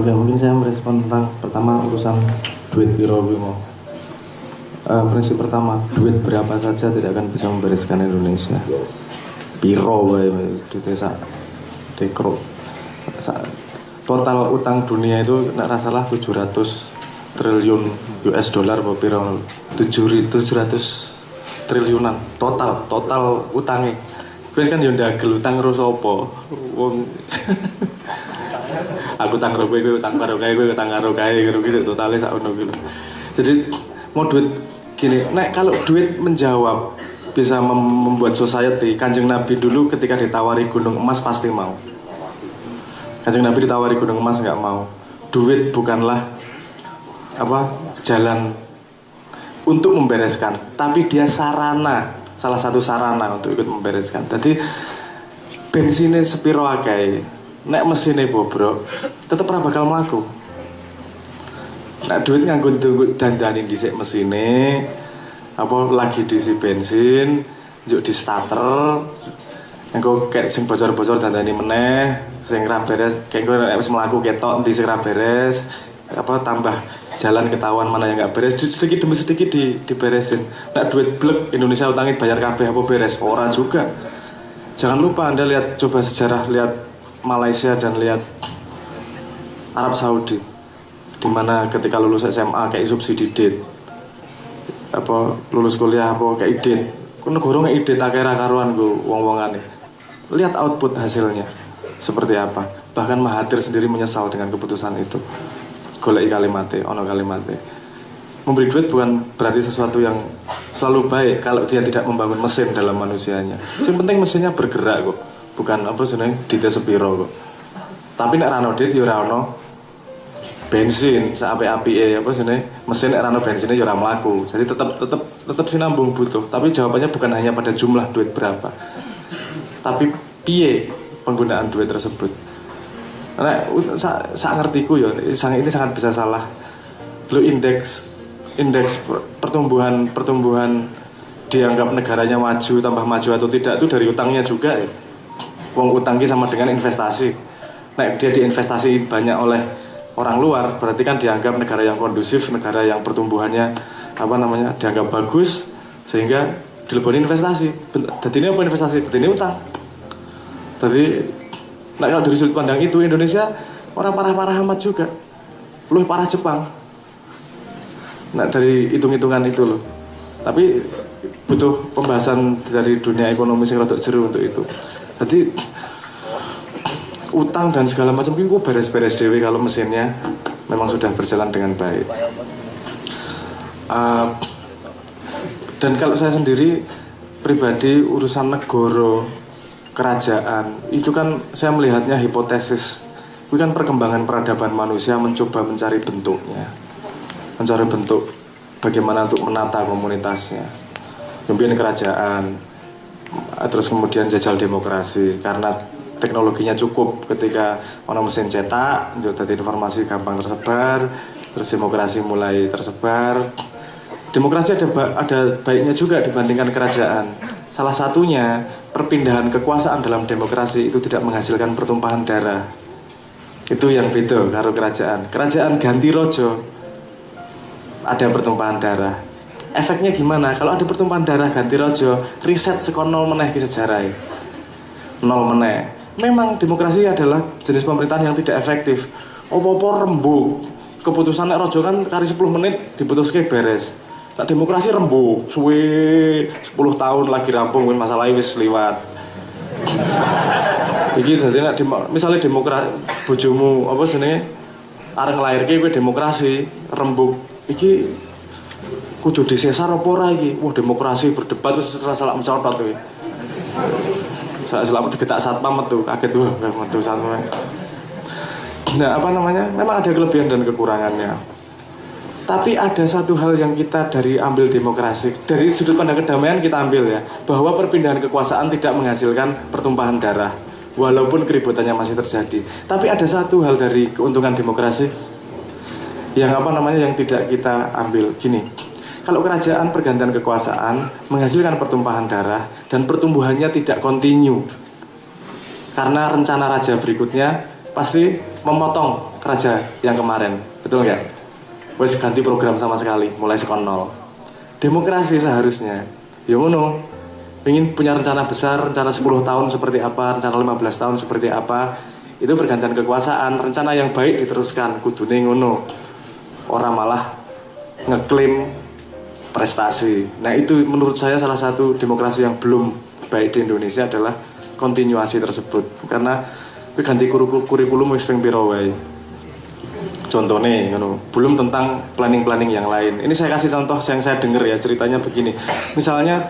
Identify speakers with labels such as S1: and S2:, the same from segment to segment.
S1: Oke, mungkin saya merespon tentang pertama urusan duit piro mau. Prinsip pertama, duit berapa saja tidak akan bisa membereskan Indonesia. Piro wae duitnya sak dekro. Total utang dunia itu nek salah 700 triliun US dollar apa piro 700 triliunan total utangnya. Kowe kan yo ndagel utang karo sapa? Wong aku utang karo kowe utang karo kae, kowe utang karo kae gitu totale sak ono gitu. Jadi mau duit gini, nek kalau duit menjawab bisa membuat society, Kanjeng Nabi dulu ketika ditawari gunung emas pasti mau. Kanjeng Nabi ditawari gunung emas nggak mau. Duit bukanlah jalan untuk membereskan, tapi dia sarana, salah satu sarana untuk ikut membereskan. Jadi bensinnya sepiro akeh, nek mesinnya bobrok, tetep ora bakal mlaku. Nek duit nganggo dandani dhisik mesine, lagi diisi bensin, njuk di starter, engko kayak sing bocor-bocor dandani meneh, sing ra beres, kengko nek wis mlaku ketok ndi sing ra beres, tambah jalan ketahuan mana yang nggak beres, sedikit demi sedikit diberesin. Nek duit blek Indonesia utangin bayar kabeh apa beres? Ora juga. Jangan lupa Anda lihat, coba sejarah, lihat Malaysia dan lihat Arab Saudi, dimana ketika lulus SMA kayak subsidi det, lulus kuliah kayak det, ku negara kayak det akhirnya karuan gue wong-wongane. Lihat output hasilnya seperti apa. Bahkan Mahathir sendiri menyesal dengan keputusan itu. Golek kalimatnya, ono kalimatnya. Memberi duit bukan berarti sesuatu yang selalu baik kalau dia tidak membangun mesin dalam manusianya. Yang penting mesinnya bergerak kok, bukan sebenarnya dite sepiro kok. Tapi nek rano dit yo ora ono bensin, seapi-apike sebenarnya mesin nek rano bensinnya yo ora mlaku. Jadi tetap sinambung butuh. Tapi jawabannya bukan hanya pada jumlah duit berapa, tapi piye penggunaan duit tersebut. Nah, saya ngertiku ya, ini sangat bisa salah. Lu indeks pertumbuhan dianggap negaranya maju, tambah maju atau tidak itu dari utangnya juga ya. Wong utangnya sama dengan investasi. Nah, dia diinvestasi banyak oleh orang luar, berarti kan dianggap negara yang kondusif, negara yang pertumbuhannya dianggap bagus, sehingga dileboni investasi. Jadi ini apa investasi? Jadi ini utang. Jadi nah, kalau dari sudut pandang itu Indonesia orang parah-parah amat juga, lebih parah Jepang. Nah dari hitung-hitungan itu loh. Tapi butuh pembahasan dari dunia ekonomi yang rodok jeru untuk itu. Jadi utang dan segala macam itu beres-beres dewe kalau mesinnya memang sudah berjalan dengan baik. Dan kalau saya sendiri pribadi urusan negara, kerajaan itu kan saya melihatnya hipotesis. Itu kan perkembangan peradaban manusia mencoba mencari bentuknya, mencari bentuk bagaimana untuk menata komunitasnya. Kemudian kerajaan, terus kemudian jajal demokrasi karena teknologinya cukup. Ketika orang mesin cetak, jadi informasi gampang tersebar, terus demokrasi mulai tersebar. Demokrasi ada baiknya juga dibandingkan kerajaan. Salah satunya perpindahan kekuasaan dalam demokrasi itu tidak menghasilkan pertumpahan darah. Itu yang beda karo kerajaan. Kerajaan ganti rojo ada pertumpahan darah. Efeknya gimana? Kalau ada pertumpahan darah ganti rojo, riset sekon nol meneh ke sejarah. Nol meneh. Memang demokrasi adalah jenis pemerintahan yang tidak efektif. Opo-opo rembug. Keputusan nek rojo kan kari 10 menit diputuske beres. Nah, demokrasi rembuk, suwe 10 tahun lagi rampung, masalahnya wis liwat. Iki dadi nek misalnya demokrasi bojomu areng nglairke kowe demokrasi rembuk, iki kudu disesar apa ora iki? Wah, demokrasi berdebat wis salah mencotot kuwi. Selamat digetak satpam metu, kaget tuh metu satpam. Nah, memang ada kelebihan dan kekurangannya. Tapi ada satu hal yang kita ambil demokrasi, dari sudut pandang kedamaian kita ambil ya, bahwa perpindahan kekuasaan tidak menghasilkan pertumpahan darah, walaupun keributannya masih terjadi. Tapi ada satu hal dari keuntungan demokrasi yang yang tidak kita ambil. Gini, kalau kerajaan pergantian kekuasaan menghasilkan pertumpahan darah dan pertumbuhannya tidak kontinu, karena rencana raja berikutnya pasti memotong raja yang kemarin, betul nggak? Wes ganti program sama sekali, mulai sekolah nol. Demokrasi seharusnya, ya ngono. Ingin punya rencana besar, rencana 10 tahun seperti apa, rencana 15 tahun seperti apa, itu bergantian kekuasaan, rencana yang baik diteruskan, kudune ngono. Orang malah ngeklaim prestasi. Nah itu menurut saya salah satu demokrasi yang belum baik di Indonesia adalah kontinuasi tersebut. Karena ganti kurikulum wis ping pira wae. Contohnya, belum tentang planning-planning yang lain. Ini saya kasih contoh yang saya dengar ya, ceritanya begini. Misalnya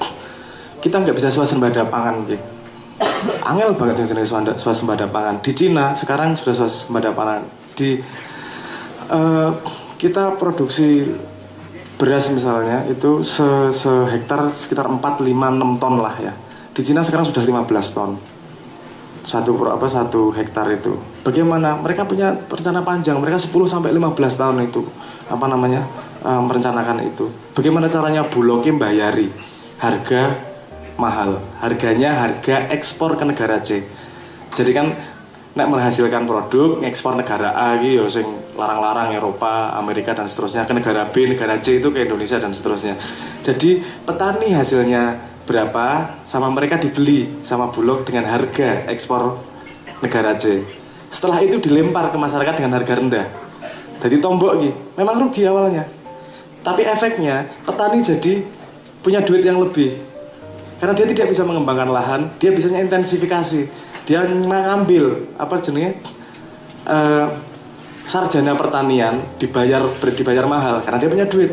S1: kita nggak bisa swasembada pangan, gitu. Angel banget yang jenis swasembada pangan. Di Cina sekarang sudah swasembada pangan. Kita produksi beras misalnya itu sehektar sekitar 4, 5, 6 ton lah ya. Di Cina sekarang sudah 15 ton. Satu hektar itu. Bagaimana? Mereka punya rencana panjang. Mereka 10 sampai 15 tahun itu merencanakan itu. Bagaimana caranya Bulognya bayari harga mahal, harganya harga ekspor ke negara C. Jadi kan nek menghasilkan produk ekspor negara A gitu, sing larang-larang Eropa, Amerika dan seterusnya, ke negara B, negara C itu ke Indonesia dan seterusnya. Jadi petani hasilnya berapa sama mereka dibeli sama Bulog dengan harga ekspor negara C. Setelah itu dilempar ke masyarakat dengan harga rendah. Jadi tombok gitu. Memang rugi awalnya. Tapi efeknya petani jadi punya duit yang lebih. Karena dia tidak bisa mengembangkan lahan, dia bisanya intensifikasi. Dia mengambil sarjana pertanian dibayar mahal karena dia punya duit.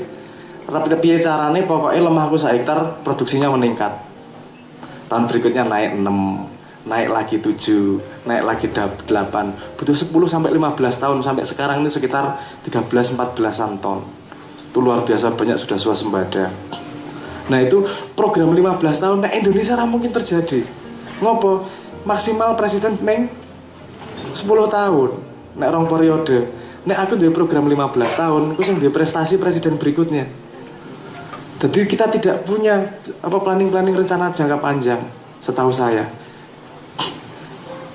S1: Tapi piye carane pokoknya lemah aku hektar produksinya meningkat. Tahun berikutnya naik 6, naik lagi 7, naik lagi 8. Butuh 10 sampai 15 tahun sampai sekarang ini sekitar 13-14an ton. Itu luar biasa banyak sudah swasembada. Nah itu program 15 tahun, nah Indonesia tidak mungkin terjadi. Ngopo? Maksimal presiden neng 10 tahun, nek rong periode. Nek aku di program 15 tahun, aku sing di prestasi presiden berikutnya. Jadi kita tidak punya planning rencana jangka panjang, setahu saya.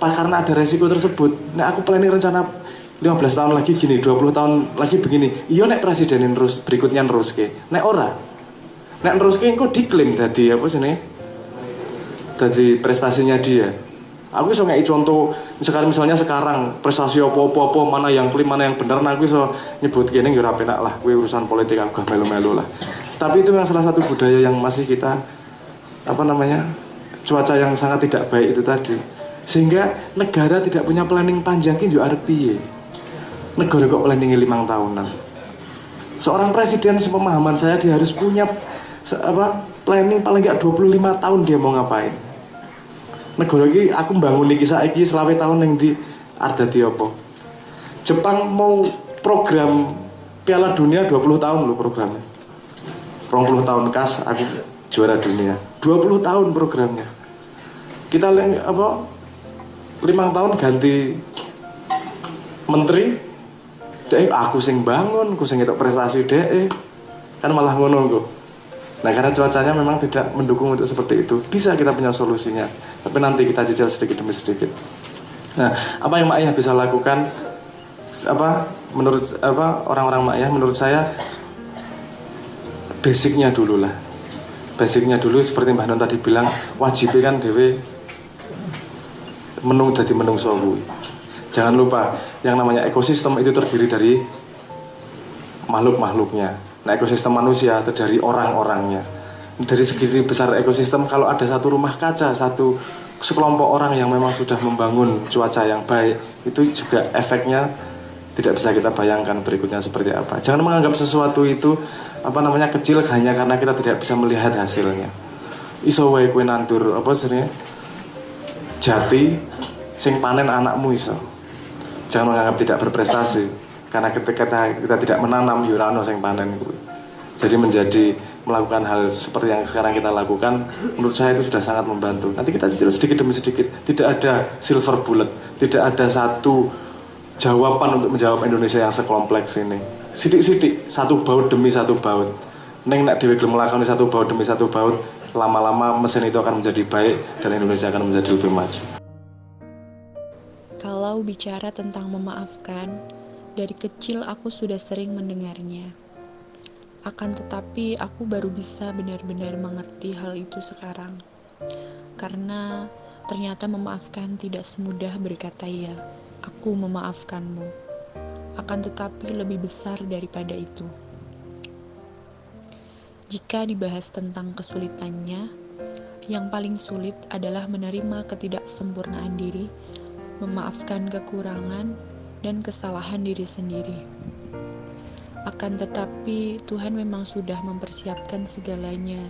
S1: Karena ada resiko tersebut. Nek aku planning rencana 15 tahun lagi gini, 20 tahun lagi begini. Iya nek presidenin terus berikutnya terus ke. Nek ora. Nek terus ki engko diklaim dadi dadi prestasinya dia. Aku iso ngeki contoh misalnya sekarang prestasi apa-apa mana yang klaim mana yang benar, nah aku iso nyebut kene ya ora penak lah, kuwi urusan politik aku gak melu-melu lah. Tapi itu yang salah satu budaya yang masih kita cuaca yang sangat tidak baik itu tadi. Sehingga negara tidak punya planning panjang ki yo arep piye. Negara kok planning 5 tahunan. Seorang presiden sepemahaman saya dia harus punya planning paling enggak 25 tahun dia mau ngapain. Negara iki aku mbangun iki saiki 20 tahun ning ndi arep dadi apa. Jepang mau program Piala Dunia 20 tahun loh programnya. 20 tahun kas aku juara dunia. 20 tahun programnya. Kita 5 tahun ganti menteri. Aku sing bangun, aku sing ngetok prestasi kan malah ngono kok. Nah karena cuacanya memang tidak mendukung untuk seperti itu. Bisa kita punya solusinya, tapi nanti kita jajal sedikit demi sedikit. Nah apa yang Mak Yah bisa lakukan? Menurut orang-orang Mak Yah, menurut saya basicnya dulu lah. Basicnya dulu seperti Mbah Non tadi bilang, wajibnya kan dewe jadi menungso kuwi. Jangan lupa yang namanya ekosistem itu terdiri dari makhluk-makhluknya. Nah ekosistem manusia itu dari orang-orangnya. Dari segi besar ekosistem, kalau ada satu rumah kaca, sekelompok orang yang memang sudah membangun cuaca yang baik, itu juga efeknya tidak bisa kita bayangkan berikutnya seperti apa. Jangan menganggap sesuatu itu kecil hanya karena kita tidak bisa melihat hasilnya. Iso wae kowe nandur jati sing panen anakmu iso. Jangan menganggap tidak berprestasi karena ketika kita tidak menanam yurano sing panen kuwi. Jadi melakukan hal seperti yang sekarang kita lakukan, menurut saya itu sudah sangat membantu. Nanti kita cicil sedikit demi sedikit. Tidak ada silver bullet, tidak ada satu jawaban untuk menjawab Indonesia yang sekompleks ini. Sidik-sidik, satu baut demi satu baut. Neng nak dhewe gelem nglakoni satu baut demi satu baut, lama-lama mesin itu akan menjadi baik dan Indonesia akan menjadi lebih maju.
S2: Kalau bicara tentang memaafkan, Dari kecil aku sudah sering mendengarnya. Akan tetapi aku baru bisa benar-benar mengerti hal itu sekarang. Karena ternyata memaafkan tidak semudah berkata ya, aku memaafkanmu. Akan tetapi lebih besar daripada itu. Jika dibahas tentang kesulitannya, yang paling sulit adalah menerima ketidaksempurnaan diri, memaafkan kekurangan dan kesalahan diri sendiri. Akan tetapi, Tuhan memang sudah mempersiapkan segalanya.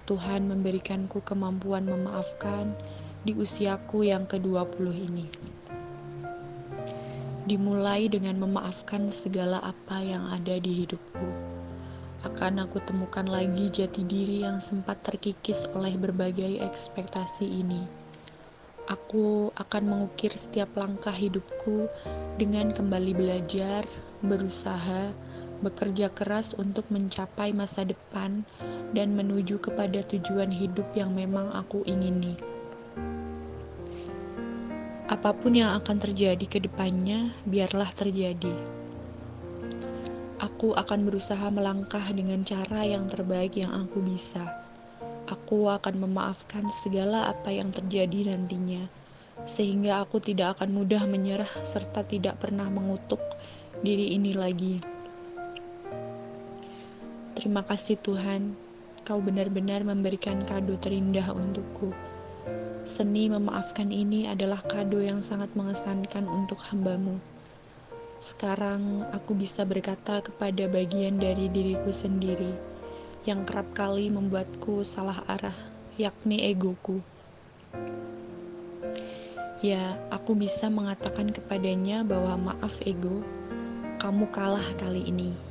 S2: Tuhan memberikanku kemampuan memaafkan di usiaku yang ke-20 ini. Dimulai dengan memaafkan segala apa yang ada di hidupku. Akan aku temukan lagi jati diri yang sempat terkikis oleh berbagai ekspektasi ini. Aku akan mengukir setiap langkah hidupku dengan kembali belajar, berusaha, bekerja keras untuk mencapai masa depan dan menuju kepada tujuan hidup yang memang aku ingini. Apapun yang akan terjadi ke depannya, biarlah terjadi. Aku akan berusaha melangkah dengan cara yang terbaik yang aku bisa. Aku akan memaafkan segala apa yang terjadi nantinya, sehingga aku tidak akan mudah menyerah serta tidak pernah mengutuk diri ini lagi. Terima kasih Tuhan, Kau benar-benar memberikan kado terindah untukku. Seni memaafkan ini adalah kado yang sangat mengesankan untuk hamba-Mu. Sekarang aku bisa berkata kepada bagian dari diriku sendiri yang kerap kali membuatku salah arah, yakni egoku. Ya, aku bisa mengatakan kepadanya bahwa maaf ego, kamu kalah kali ini.